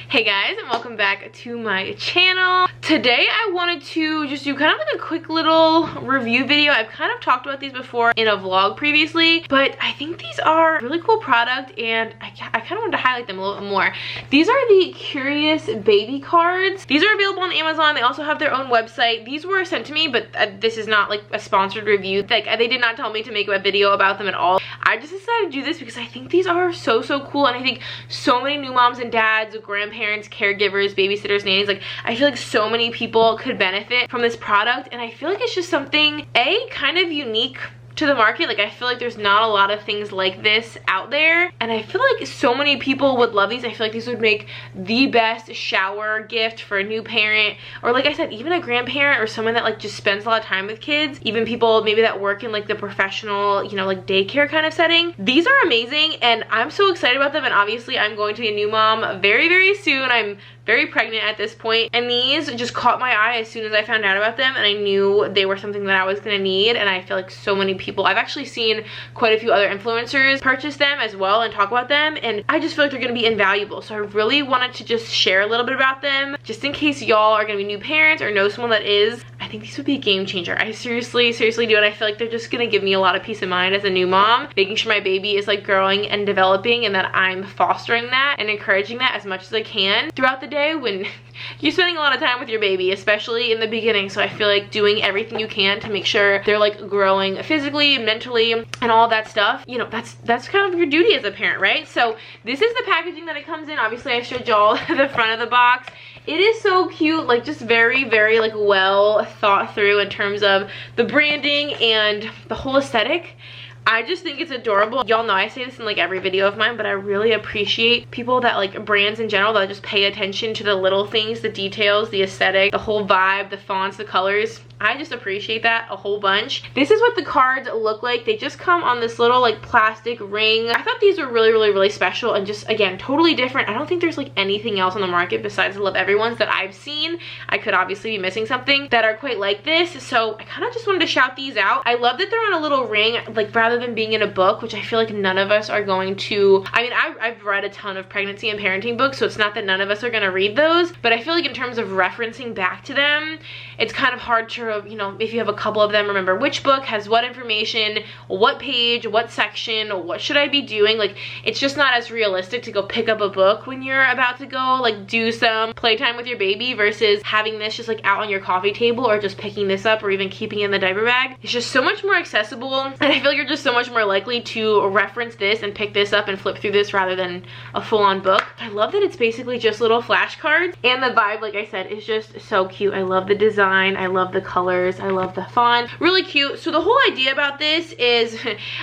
Hey guys, and welcome back to my channel. Today I wanted to just do kind of like a quick little review video. I've kind of talked about these before in a vlog previously, but I think these are a really cool product and I kind of wanted to highlight them a little bit more. These are the Curious Baby cards. These are available on Amazon. They also have their own website. These were sent to me, but this is not like a sponsored review. Like they did not tell me to make a video about them at all. I just decided to do this because I think these are so cool, and I think so many new moms and dads, grandparents, caregivers, babysitters, nannies, like I feel like so many people could benefit from this product, and I feel like it's just something kind of unique to the market. Like I feel like there's not a lot of things like this out there, and I feel like so many people would love these. I feel like these would make the best shower gift for a new parent, or like I said, even a grandparent or someone that like just spends a lot of time with kids, even people maybe that work in like the professional, you know, like daycare kind of setting. These are amazing and I'm so excited about them, and obviously I'm going to be a new mom very soon. I'm very pregnant at this point, and these just caught my eye as soon as I found out about them, and I knew they were something that I was gonna need. And I feel like so many people, I've actually seen quite a few other influencers purchase them as well and talk about them, and I just feel like they're gonna be invaluable. So I really wanted to just share a little bit about them, just in case y'all are gonna be new parents or know someone that is. I think these would be a game changer. I seriously do, and I feel like they're just gonna give me a lot of peace of mind as a new mom, making sure my baby is like growing and developing, and that I'm fostering that and encouraging that as much as I can throughout the day when you're spending a lot of time with your baby, especially in the beginning. So I feel like doing everything you can to make sure they're like growing physically, mentally, and all that stuff, you know, that's kind of your duty as a parent, right? So this is the packaging that it comes in. Obviously I showed y'all the front of the box. It is so cute, like just very like well thought through in terms of the branding and the whole aesthetic. I just think it's adorable. Y'all know I say this in like every video of mine, but I really appreciate people that like brands in general that just pay attention to the little things, the details, the aesthetic, the whole vibe, the fonts, the colors. I just appreciate that a whole bunch. This is what the cards look like. They just come on this little like plastic ring. I thought these were really special and just, again, totally different. I don't think there's like anything else on the market besides the Love Everyone's that I've seen. I could obviously be missing something that are quite like this. So I kind of just wanted to shout these out. I love that they're on a little ring, like rather than being in a book, which I feel like none of us are going to. I mean, I've read a ton of pregnancy and parenting books, so it's not that none of us are going to read those, but I feel like in terms of referencing back to them, it's kind of hard to, you know, if you have a couple of them, remember which book has what information, what page, what section, what should I be doing. Like it's just not as realistic to go pick up a book when you're about to go like do some playtime with your baby versus having this just like out on your coffee table, or just picking this up, or even keeping it in the diaper bag. It's just so much more accessible, and I feel like you're just so much more likely to reference this and pick this up and flip through this rather than a full-on book. I love that it's basically just little flashcards, and the vibe, like I said, is just so cute. I love the design, I love the colors, I love the font. Really cute. So the whole idea about this is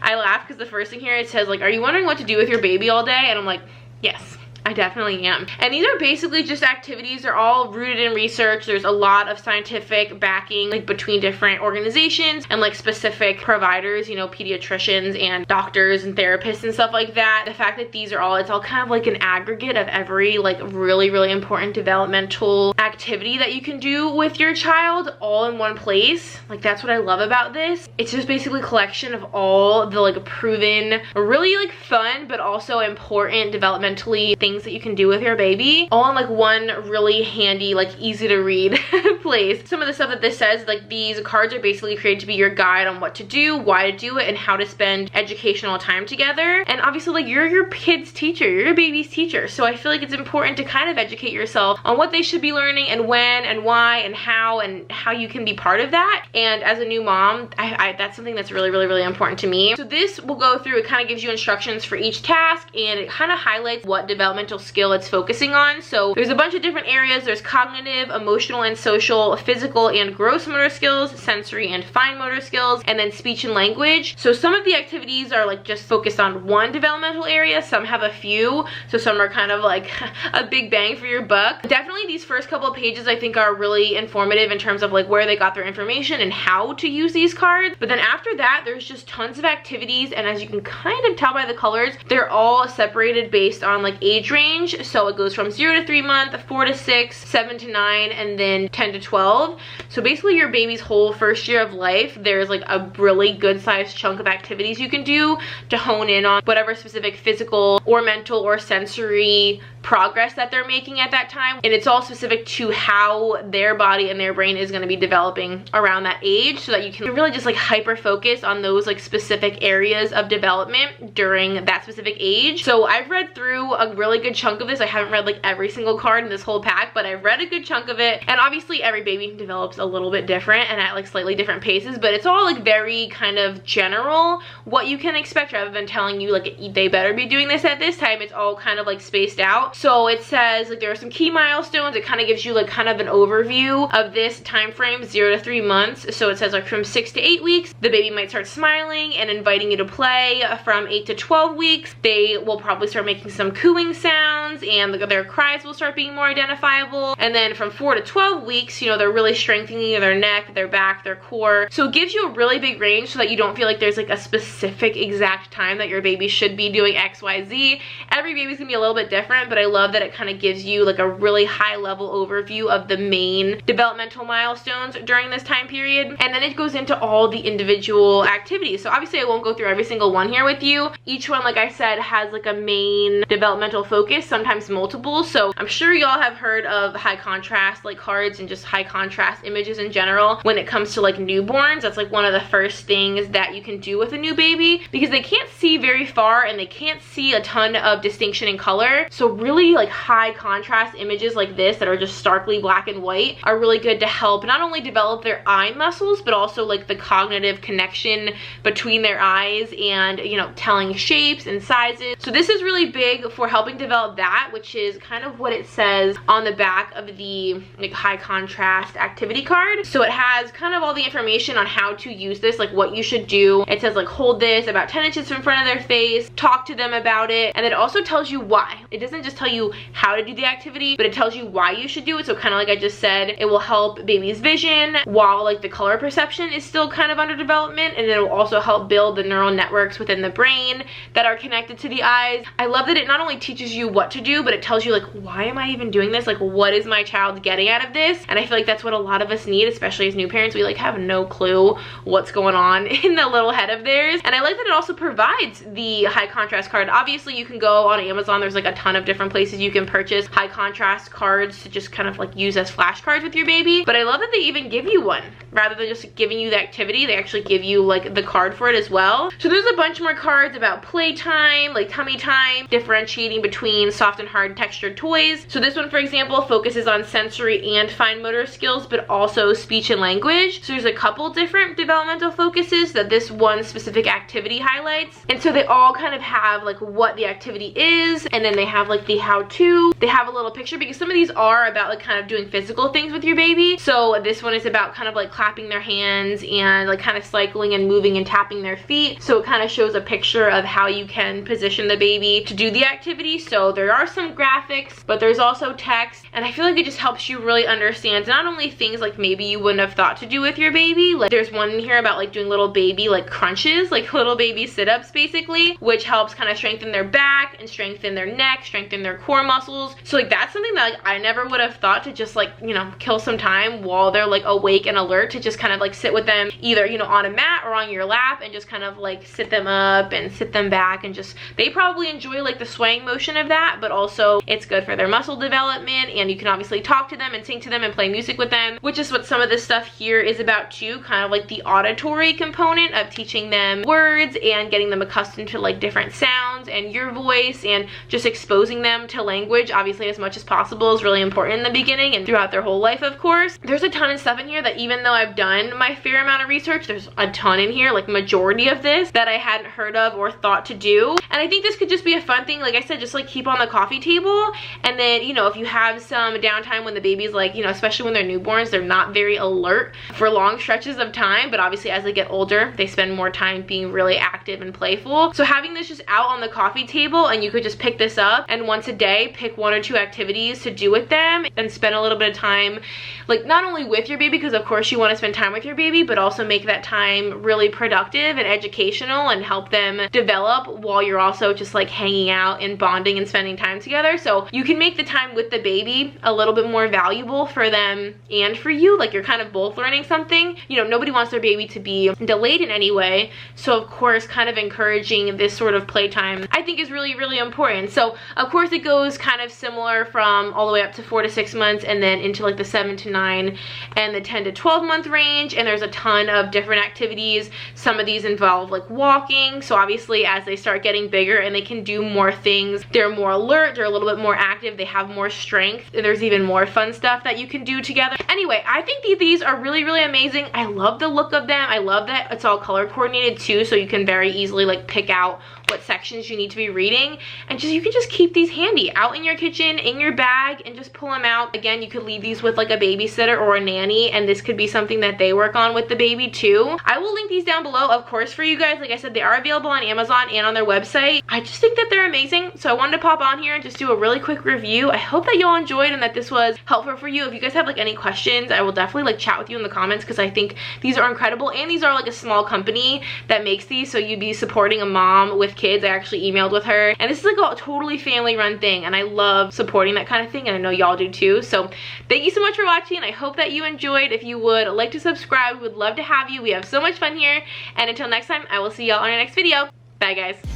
I laugh because the first thing here it says like, are you wondering what to do with your baby all day? And I'm like, yes, I definitely am. And these are basically just activities. They're all rooted in research. There's a lot of scientific backing like between different organizations and like specific providers, you know, pediatricians and doctors and therapists and stuff like that. The fact that these are all, it's all kind of like an aggregate of every like really important developmental activity that you can do with your child all in one place. Like that's what I love about this. It's just basically a collection of all the like proven, really like fun but also important developmentally things that you can do with your baby, all in like one really handy, like easy to read place. Some of the stuff that this says, like these cards are basically created to be your guide on what to do, why to do it, and how to spend educational time together. And obviously like you're your kid's teacher, you're your baby's teacher, so I feel like it's important to kind of educate yourself on what they should be learning and when and why and how you can be part of that. And as a new mom, that's something that's really important to me. So this will go through, it kind of gives you instructions for each task, and it kind of highlights what developmental skill it's focusing on. So there's a bunch of different areas. There's cognitive, emotional and social, physical and gross motor skills, sensory and fine motor skills, and then speech and language. So some of the activities are like just focused on one developmental area, some have a few, so some are kind of like a big bang for your buck. Definitely these first couple of pages I think are really informative in terms of like where they got their information and how to use these cards. But then after that there's just tons of activities, and as you can kind of tell by the colors, they're all separated based on like age range. So it goes from 0 to 3 month, 4 to 6, 7 to 9, and then 10 to 12. So basically your baby's whole first year of life, there's like a really good sized chunk of activities you can do to hone in on whatever specific physical or mental or sensory progress that they're making at that time, and it's all specific to how their body and their brain is going to be developing around that age, so that you can really just like hyper focus on those like specific areas of development during that specific age. So I've read through a really good chunk of this. I haven't read like every single card in this whole pack, but I've read a good chunk of it, and obviously every baby develops a little bit different and at like slightly different paces, but it's all like very kind of general what you can expect, rather than telling you like they better be doing this at this time. It's all kind of like spaced out. So it says like there are some key milestones. It kind of gives you like kind of an overview of this time frame, 0 to 3 months. So it says like from 6 to 8 weeks the baby might start smiling and inviting you to play. From 8 to 12 weeks they will probably start making some cooing sounds, and their cries will start being more identifiable. And then from 4 to 12 weeks, you know, they're really strengthening their neck, their back, their core. So it gives you a really big range so that you don't feel like there's like a specific exact time that your baby should be doing XYZ. Every baby's gonna be a little bit different, but I love that it kind of gives you like a really high level overview of the main developmental milestones during this time period. And then it goes into all the individual activities. So obviously I won't go through every single one here with you. Each one, like I said, has like a main developmental focus, sometimes multiple. So I'm sure y'all have heard of high contrast like cards and just high contrast images in general when it comes to like newborns. That's like one of the first things that you can do with a new baby, because they can't see very far and they can't see a ton of distinction in color. So really like high contrast images like this that are just starkly black and white are really good to help not only develop their eye muscles, but also like the cognitive connection between their eyes and, you know, telling shapes and sizes. So this is really big for helping develop that, which is kind of what it says on the back of the like high contrast activity card. So it has kind of all the information on how to use this, like what you should do. It says like hold this about 10 inches in front of their face, talk to them about it, and it also tells you why. It doesn't just tell you how to do the activity, but it tells you why you should do it. So kind of like I just said, it will help baby's vision while like the color perception is still kind of under development, and it will also help build the neural networks within the brain that are connected to the eyes. I love that it not only teaches you what to do, but it tells you like, why am I even doing this? Like, what is my child getting out of this? And I feel like that's what a lot of us need, especially as new parents. We like have no clue what's going on in the little head of theirs. And I like that it also provides the high contrast card. Obviously you can go on Amazon, there's like a ton of different places you can purchase high contrast cards to just kind of like use as flashcards with your baby, but I love that they even give you one rather than just giving you the activity. They actually give you like the card for it as well. So there's a bunch more cards about playtime, like tummy time, differentiating between soft and hard textured toys. So this one, for example, focuses on sensory and fine motor skills, but also speech and language. So there's a couple different developmental focuses that this one specific activity highlights, and so they all kind of have like what the activity is, and then they have like the how-to. They have a little picture, because some of these are about like kind of doing physical things with your baby. So this one is about kind of like clapping their hands and like kind of cycling and moving and tapping their feet. So it kind of shows a picture of how you can position the baby to do the activity. So there are some graphics, but there's also text, and I feel like it just helps you really understand not only things like maybe you wouldn't have thought to do with your baby. Like there's one in here about like doing little baby like crunches, like little baby sit-ups basically, which helps kind of strengthen their back and strengthen their neck, strengthen their core muscles. So like that's something that like I never would have thought to just like, you know, kill some time while they're like awake and alert, to just kind of like sit with them either, you know, on a mat or on your lap, and just kind of like sit them up and sit them back, and just they probably enjoy like the swaying motion of that, but also it's good for their muscle development. And you can obviously talk to them and sing to them and play music with them, which is what some of this stuff here is about too, kind of like the auditory component of teaching them words and getting them accustomed to like different sounds and your voice, and just exposing them to language obviously as much as possible is really important in the beginning and throughout their whole life, of course. There's a ton of stuff in here that even though I've done my fair amount of research, there's a ton in here, like majority of this that I hadn't heard of or thought to do. And I think this could just be a fun thing, like I said, just like keep on the coffee table. And then, you know, if you have some downtime when the baby's like, you know, especially when they're newborns, they're not very alert for long stretches of time, but obviously as they get older they spend more time being really active and playful. So having this just out on the coffee table, and you could just pick this up and once a day pick 1 or 2 activities to do with them, and spend a little bit of time like not only with your baby, because of course you want to spend time with your baby, but also make that time really productive and educational and help them develop while you're also just like hanging out and bonding and spending time together. So you can make the time with the baby a little bit more valuable for them and for you, like you're kind of both learning something. You know, nobody wants their baby to be delayed in any way, so of course kind of encouraging this sort of playtime I think is really, really important. So of course course it goes kind of similar from all the way up to 4 to 6 months, and then into like the 7 to 9 and the 10 to 12 month range. And there's a ton of different activities. Some of these involve like walking, so obviously as they start getting bigger and they can do more things, they're more alert, they're a little bit more active, they have more strength, and there's even more fun stuff that you can do together. Anyway, I think these are really, really amazing. I love the look of them. I love that it's all color coordinated too, so you can very easily like pick out what sections you need to be reading, and you can just keep these handy out in your kitchen, in your bag, and just pull them out. Again, you could leave these with like a babysitter or a nanny, and this could be something that they work on with the baby too. I will link these down below, of course, for you guys. Like I said, they are available on Amazon and on their website. I just think that they're amazing, so I wanted to pop on here and just do a really quick review. I hope that y'all enjoyed and that this was helpful for you. If you guys have like any questions, I will definitely like chat with you in the comments, because I think these are incredible, and these are like a small company that makes these, so you'd be supporting a mom with kids. I actually emailed with her, and this is like a totally family run thing, and I love supporting that kind of thing, and I know y'all do too. So thank you so much for watching. I hope that you enjoyed. If you would like to subscribe, we would love to have you. We have so much fun here, and until next time, I will see y'all on our next video. Bye guys.